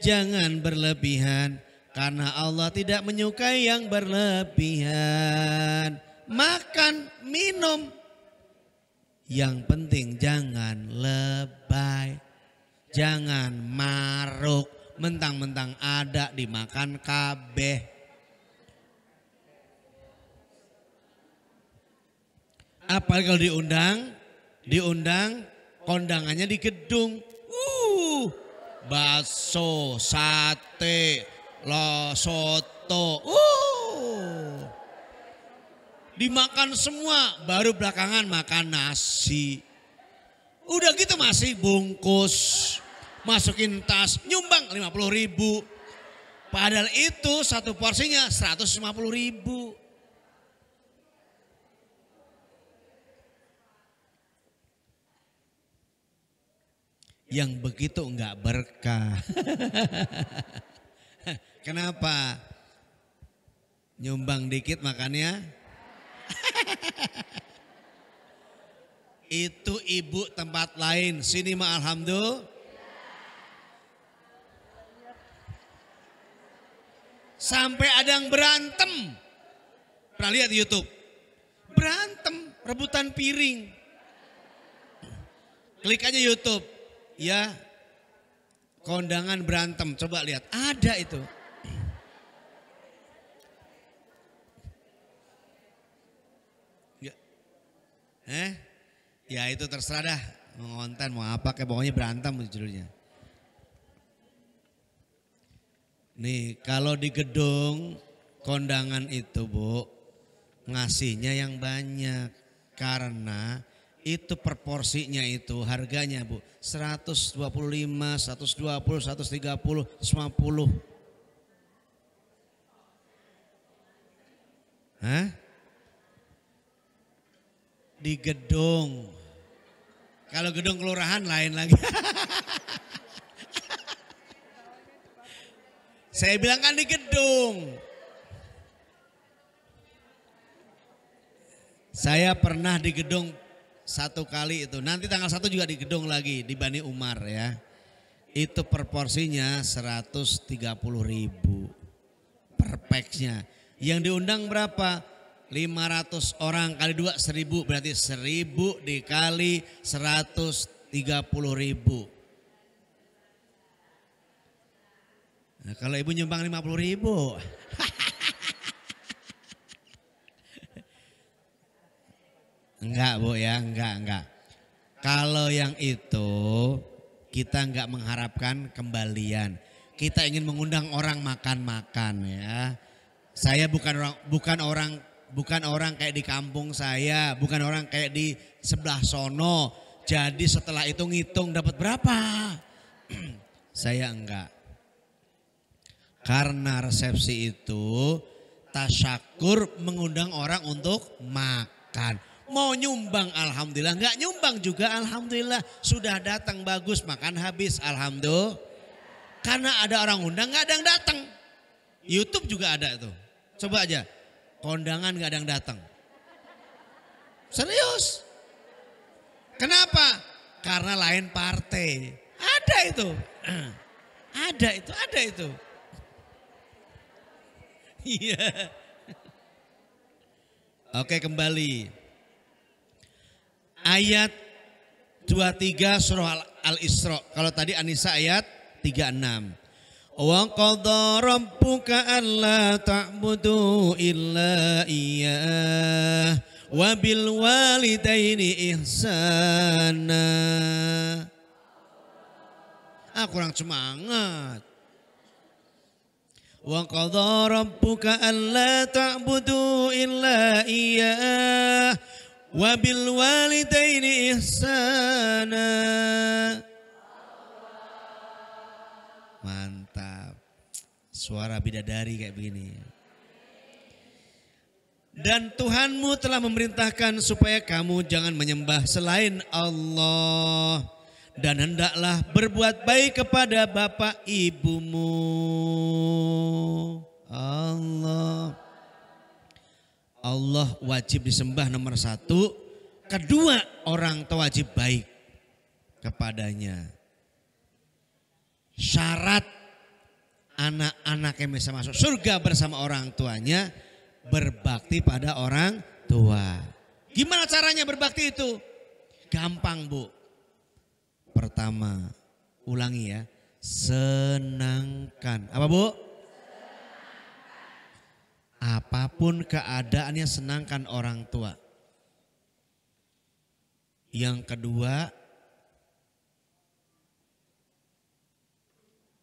Jangan berlebihan. Karena Allah tidak menyukai yang berlebihan. Makan, minum. Yang penting jangan lebay. Jangan maruk. Mentang-mentang ada dimakan kabeh. Apalagi kalau diundang kondangannya di gedung. Bakso, sate, soto. Dimakan semua, baru belakangan makan nasi. Udah gitu masih bungkus, masukin tas, nyumbang 50.000. Padahal itu satu porsinya 150.000. Yang begitu enggak berkah. Kenapa? Nyumbang dikit makannya. Itu ibu tempat lain, sini mah alhamdulillah. Sampai ada yang berantem. Pernah lihat di YouTube? Berantem, rebutan piring. Klik aja YouTube. Ya, kondangan berantem, coba lihat, ada itu. Ya itu terserah dah, mau konten mau apa kayak pokoknya berantem judulnya. Nih kalau di gedung kondangan itu Bu, ngasihnya yang banyak karena itu proporsinya itu harganya Bu 125, 120, 130, 150. Hah? Di gedung. Kalau gedung kelurahan lain lagi. Saya bilang kan di gedung. Saya pernah di gedung satu kali itu. Nanti tanggal 1 juga di gedung lagi di Bani Umar ya. Itu proporsinya 130.000 per packsnya. Yang diundang berapa? 500 orang kali 2 1000 berarti 1000 dikali 130.000. Nah, kalau ibu nyumbang 50.000. Enggak Bu ya, enggak. Kalau yang itu kita enggak mengharapkan kembalian. Kita ingin mengundang orang makan-makan ya. Saya bukan orang kayak di kampung saya, bukan orang kayak di sebelah sono. Jadi setelah itu ngitung dapat berapa? Saya enggak. Karena resepsi itu tasyakur mengundang orang untuk makan. Mau nyumbang alhamdulillah, enggak nyumbang juga alhamdulillah. Sudah datang bagus, makan habis alhamdulillah. Karena ada orang undang enggak ada yang datang. YouTube juga ada tuh. Coba aja, kondangan enggak ada yang datang. Serius. Kenapa? Karena lain partai. Ada itu. Ada itu. Iya. Oke kembali. Ayat 23 surah Al-Isra. Kalau tadi An-Nisa ayat 36. Wa qadha rabbuka alla ta'budu illa iyyah wa bil walidaini ihsana. Kurang semangat. Wa qadha rabbuka alla ta'budu illa iyyah wa bil walidaini ihsana. Mantap. Suara bidadari kayak begini. Dan Tuhanmu telah memerintahkan supaya kamu jangan menyembah selain Allah. Dan hendaklah berbuat baik kepada bapak ibumu. Allah wajib disembah nomor satu. Kedua, orang tua wajib baik kepadanya. Syarat anak-anak yang bisa masuk surga bersama orang tuanya, berbakti pada orang tua. Gimana caranya berbakti itu? Gampang Bu. Pertama, ulangi ya. Senangkan. Apa Bu? Apapun keadaannya senangkan orang tua. Yang kedua,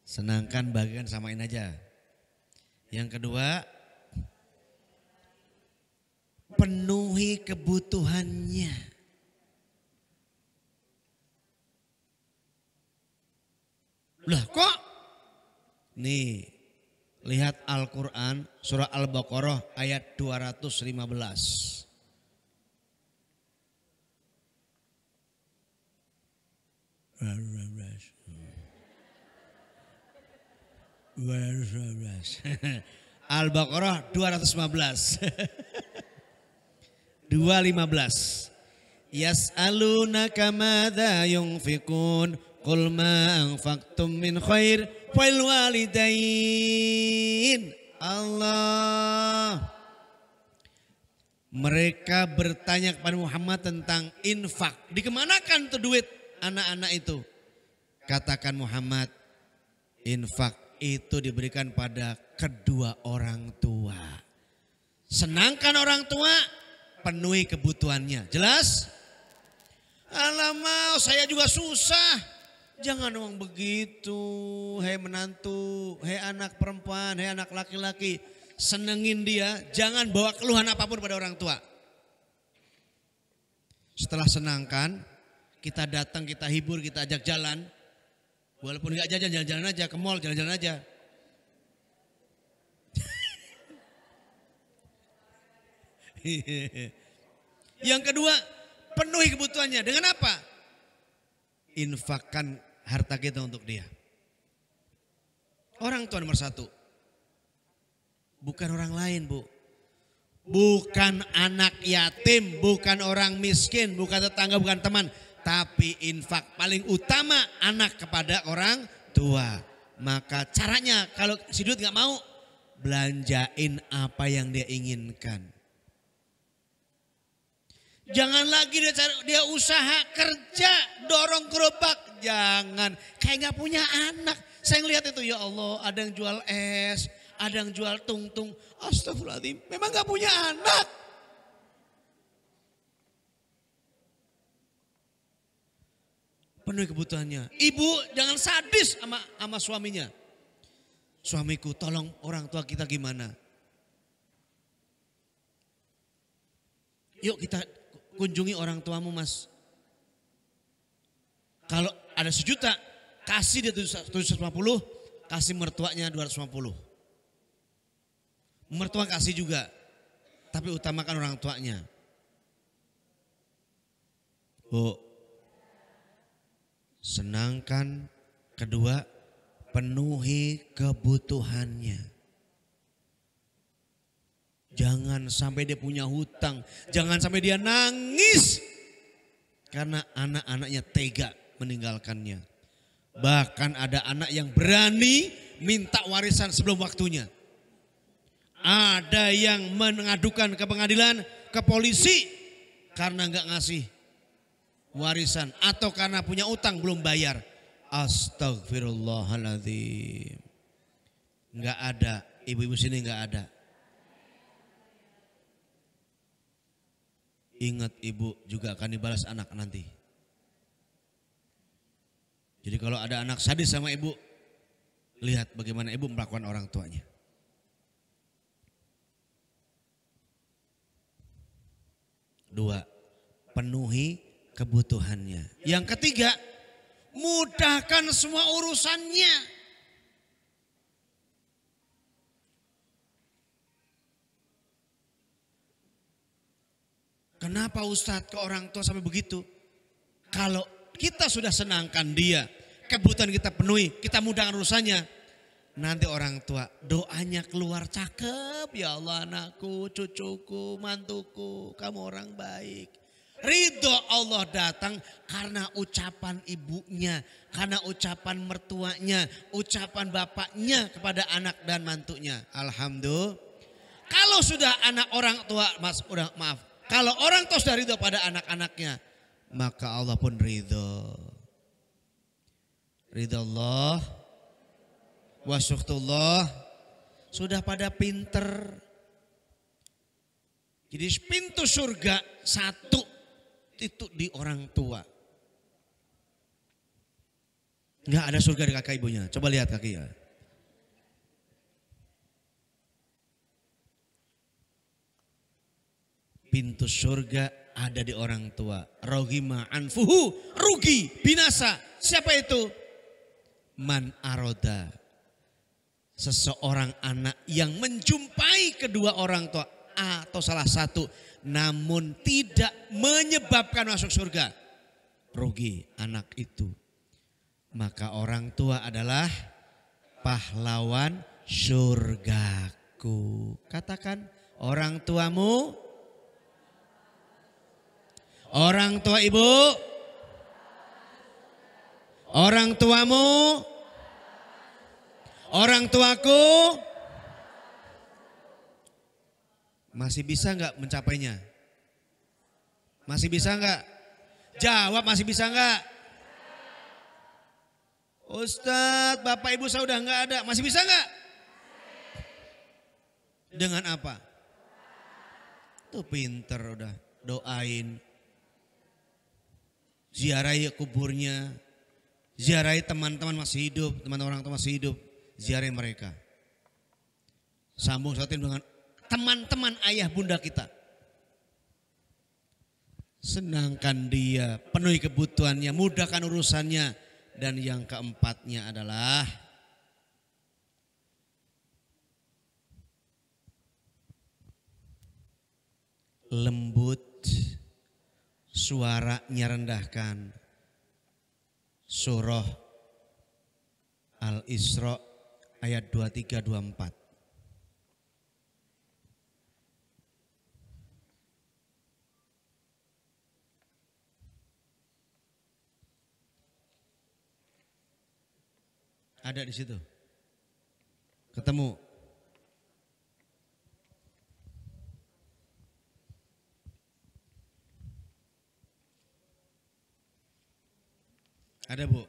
senangkan bagian samain aja. Yang kedua, penuhi kebutuhannya. Lah kok? Nih, lihat Al-Quran surah Al-Baqarah ayat 215. Al-Baqarah 215. 215. Yas'alunaka madza yunfikun qul ma anfaqtum min khair fal walidain. Allah. Mereka bertanya kepada Muhammad tentang infak. Dikemanakan tuh duit anak-anak itu? Katakan Muhammad, infak itu diberikan pada kedua orang tua. Senangkan orang tua, penuhi kebutuhannya. Jelas? Alamak, saya juga susah. Jangan ngomong begitu. Hei menantu, hei anak perempuan, hei anak laki-laki. Senengin dia, jangan bawa keluhan apapun pada orang tua. Setelah senangkan, kita datang, kita hibur, kita ajak jalan. Walaupun gak jajan, jalan-jalan aja, ke mall jalan-jalan aja. Yang kedua, penuhi kebutuhannya. Dengan apa? Infakkan harta kita untuk dia. Orang tua nomor satu. Bukan orang lain Bu. Bukan anak yatim, bukan orang miskin, bukan tetangga, bukan teman. Tapi infak paling utama anak kepada orang tua. Maka caranya kalau si duit gak mau, belanjain apa yang dia inginkan. Jangan lagi dia usaha kerja dorong gerobak. Jangan, kayak gak punya anak. Saya ngelihat itu, ya Allah, ada yang jual es, ada yang jual tungtung. Astagfirullahaladzim, memang gak punya anak. Penuhi kebutuhannya. Ibu jangan sadis sama suaminya. Suamiku tolong orang tua kita gimana? Yuk kita kunjungi orang tuamu Mas. Kalau ada 1 juta, kasih dia 750, kasih mertuanya 250. Mertua kasih juga, tapi utamakan orang tuanya. Bu, senangkan. Kedua, penuhi kebutuhannya. Jangan sampai dia punya hutang. Jangan sampai dia nangis. Karena anak-anaknya tega meninggalkannya. Bahkan ada anak yang berani minta warisan sebelum waktunya. Ada yang mengadukan ke pengadilan, ke polisi. Karena enggak ngasih warisan. Atau karena punya utang belum bayar. Astagfirullahaladzim. Enggak ada, ibu-ibu sini enggak ada. Ingat ibu juga akan dibalas anak nanti. Jadi kalau ada anak sadis sama ibu, lihat bagaimana ibu melakukan orang tuanya. Dua, penuhi kebutuhannya. Yang ketiga, mudahkan semua urusannya. Kenapa Ustadz ke orang tua sampai begitu? Kalau kita sudah senangkan dia, kebutuhan kita penuhi, kita mudahkan urusannya. Nanti orang tua doanya keluar cakep, ya Allah anakku, cucuku, mantuku, kamu orang baik. Ridho Allah datang karena ucapan ibunya, karena ucapan mertuanya, ucapan bapaknya kepada anak dan mantunya. Alhamdulillah. Kalau sudah anak orang tua, kalau orang tua sudah ridho pada anak-anaknya, maka Allah pun ridho. Ridho Allah, wasyuktullah, sudah pada pinter. Jadi pintu surga satu itu di orang tua. Enggak ada surga di kakak ibunya. Coba lihat kaki ya. Pintu surga ada di orang tua. Rohima anfuhu, rugi, binasa. Siapa itu? Man aroda. Seseorang anak yang menjumpai kedua orang tua atau salah satu, namun tidak menyebabkan masuk surga. Rugi anak itu. Maka orang tua adalah pahlawan surgaku. Katakan, orang tuamu, orang tua ibu, orang tuamu, orang tuaku. Masih bisa enggak mencapainya? Masih bisa enggak? Jawab, masih bisa enggak? Ustadz, bapak ibu saya udah enggak ada. Masih bisa enggak? Dengan apa? Tuh pinter udah, doain. Ziarahi kuburnya. Ziarahi teman-teman masih hidup, teman orang tua masih hidup. Ziarahi mereka. Sambung satu dengan teman-teman ayah bunda kita. Senangkan dia, penuhi kebutuhannya, mudahkan urusannya. Dan yang keempatnya adalah lembut, suaranya rendahkan. Surah Al-Isra ayat 23-24. Ada di situ. Ketemu. Ada Bu.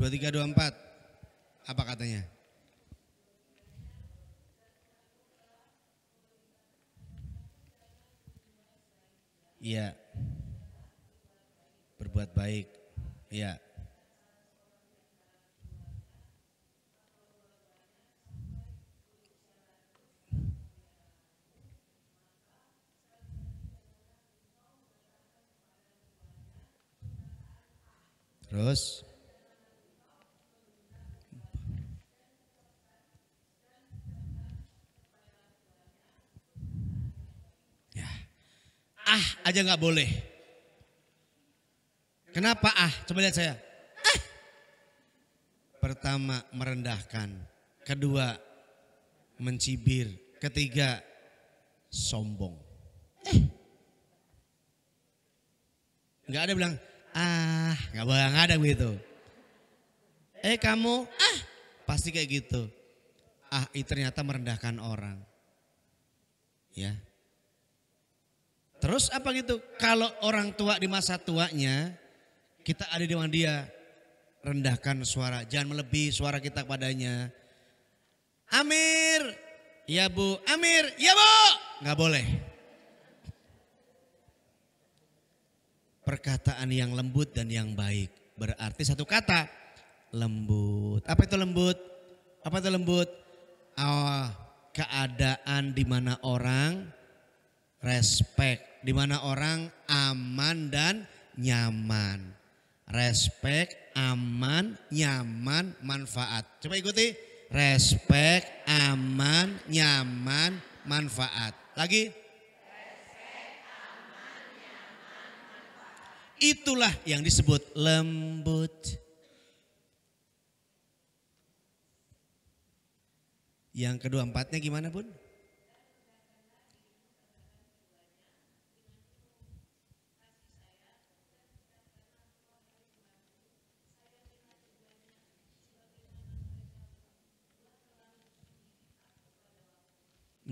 2324. Apa katanya? Iya. Berbuat baik. Iya. Terus ya, aja nggak boleh. Kenapa Coba lihat saya. Pertama merendahkan, kedua mencibir, ketiga sombong. Nggak ada bilang nggak boleh, nggak ada begitu. Kamu pasti kayak gitu. Itu ternyata merendahkan orang. Ya. Terus apa gitu? Kalau orang tua di masa tuanya, kita ada di mana dia, rendahkan suara, jangan melebihi suara kita kepadanya. Amir, ya Bu. Amir, ya Bu. Nggak boleh. Perkataan yang lembut dan yang baik. Berarti satu kata, lembut. Apa itu lembut? Apa itu lembut? Oh, keadaan di mana orang respect, di mana orang aman dan nyaman. Respect, aman, nyaman, manfaat. Coba ikuti. Respect, aman, nyaman, manfaat. Lagi. Itulah yang disebut lembut. Yang kedua empatnya gimana Bun?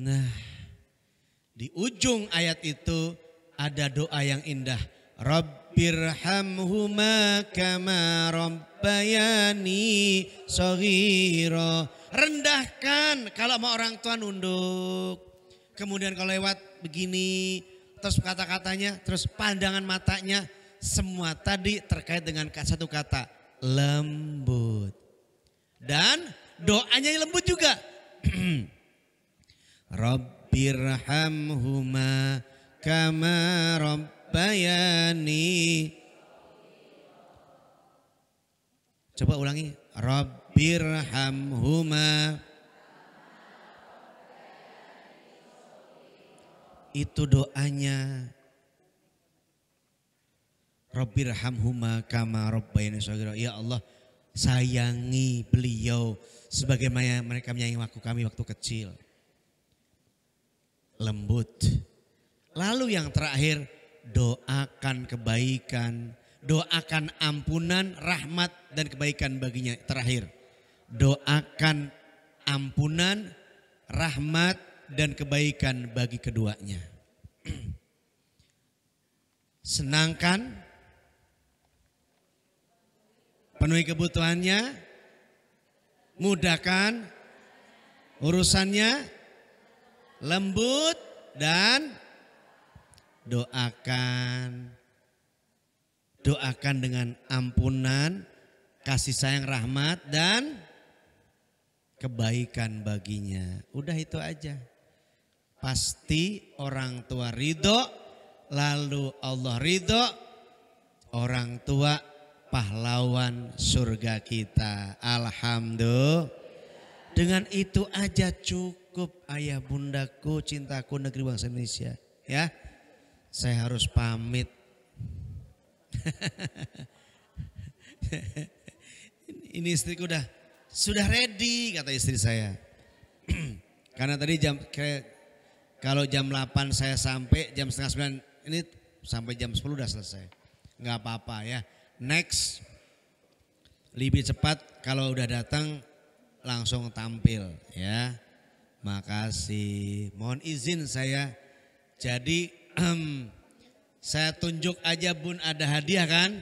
Nah, di ujung ayat itu ada doa yang indah. Rabbirhamhuma kama rabbayani shaghira. Rendahkan kalau mau orang tua nunduk. Kemudian kalau lewat begini, terus kata-katanya, terus pandangan matanya, semua tadi terkait dengan satu kata, lembut. Dan doanya lembut juga. Rabbirhamhuma kama rabbayani. Coba ulangi. Rabbirhamhuma. Itu doanya. Rabbirhamhuma kama rabbayani shaghira. Ya Allah, sayangi beliau sebagaimana mereka menyayangi kami waktu kecil. Lembut. Lalu yang terakhir, doakan kebaikan, doakan ampunan, rahmat dan kebaikan baginya. Terakhir, doakan ampunan, rahmat dan kebaikan bagi keduanya. Senangkan, penuhi kebutuhannya, mudahkan urusannya, lembut dan doakan. Doakan dengan ampunan, kasih sayang, rahmat dan kebaikan baginya. Udah itu aja. Pasti orang tua ridho, lalu Allah ridho. Orang tua pahlawan surga kita. Alhamdulillah. Dengan itu aja cukup. Ayah bundaku, cintaku negeri bangsa Indonesia. Ya, saya harus pamit. Ini istriku sudah ready kata istri saya. Karena tadi kalau jam 8 saya sampai, jam setengah 9 ini sampai jam 10 udah selesai. Nggak apa-apa ya. Next, lebih cepat kalau udah datang langsung tampil ya. Makasih. Mohon izin saya. Jadi saya tunjuk aja Bun, ada hadiah kan?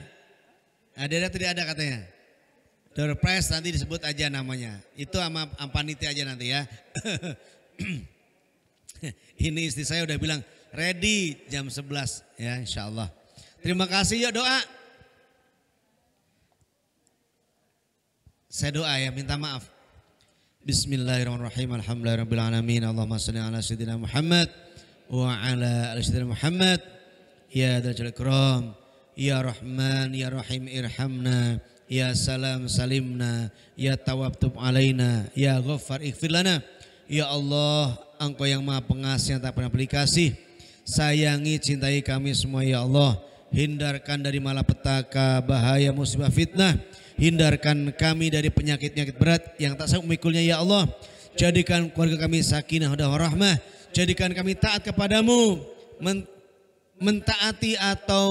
Ada tidak ada katanya? Door prize nanti disebut aja namanya. Itu sama panitia aja nanti ya. Ini istri saya udah bilang ready jam 11 ya insya Allah. Terima kasih, yuk doa. Saya doa ya, minta maaf. Bismillahirrahmanirrahim. Alhamdulillahirabbil alamin. Allahumma shalli ala sayyidina Muhammad wa ala ali sayyidina Muhammad. Ya dzal ikram, ya Rahman, ya Rahim irhamna, ya Salam salimna, ya Tawwab tub alaina, ya Ghaffar ighfir lana. Ya Allah, Engkau yang Maha Pengasih yang tak pernah beri kasih. Sayangi, cintai kami semua ya Allah. Hindarkan dari malapetaka, bahaya, musibah, fitnah. Hindarkan kami dari penyakit-penyakit berat yang tak sanggup memikulnya ya Allah. Jadikan keluarga kami sakinah dan rahmah. Jadikan kami taat kepadamu. Mentaati atau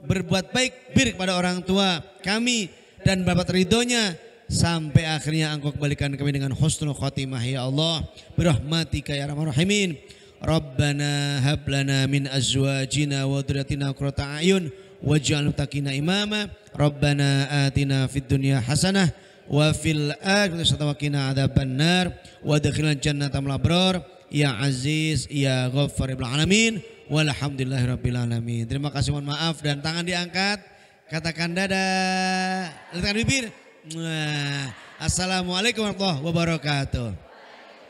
berbuat baik kepada orang tua kami dan mendapat ridhonya. Sampai akhirnya Engkau kembalikan kami dengan husnul khotimah ya Allah. Birahmatika ya arhamar rahimin. Rabbana hablana min azwajina wa dhurriyyatina qurrata a'yun waj'alna muttaqina imama. Rabbana atina fid dunya hasanah wa fil akhirati hasanah wa qina adzabannar wa adkhilna jannata ma'al abrar ya aziz ya ghaffar bil alamin walhamdulillahirabbil alamin. Terima kasih, mohon maaf dan tangan diangkat. Katakan dadah. Letakkan bibir. Assalamualaikum warahmatullahi wabarakatuh.